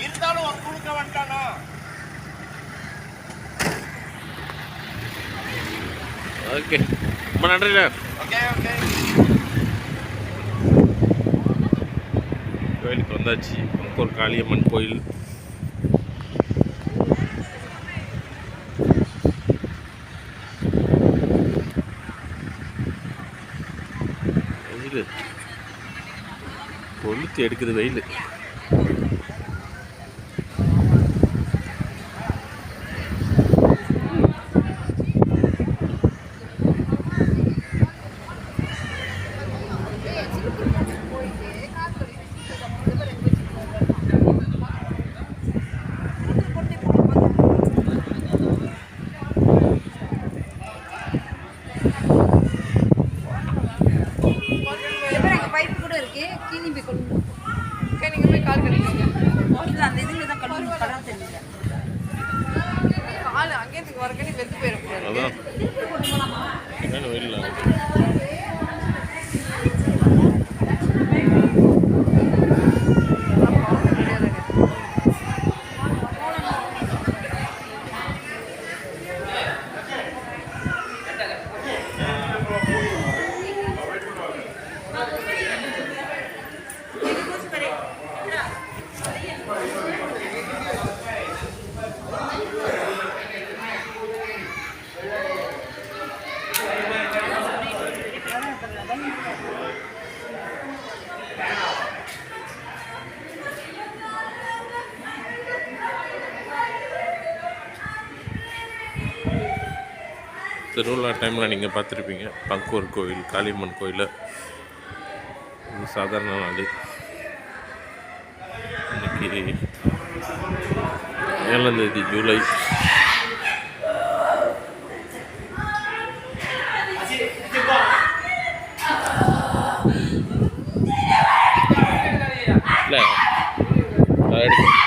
இருந்தாலும் ஒரு குழுக்க வந்துட்டானா. ஓகே, ரொம்ப நன்றிண்ணா. Okay okay. கோயிலுக்கு வந்தாச்சு. பங்கூர் காளியம்மன் கோயில். வெயில் கொளுத்தி எடுக்குது வெயில். அதான் என்னென்ன வெயில் திருவிழா டைமில் நீங்கள் பார்த்துருப்பீங்க. பங்கூர் கோயில் காளியம்மன் கோயில். இது சாதாரண நாள். இன்னைக்கு 7ஆம் தேதி ஜூலை. இல்லை எடுக்க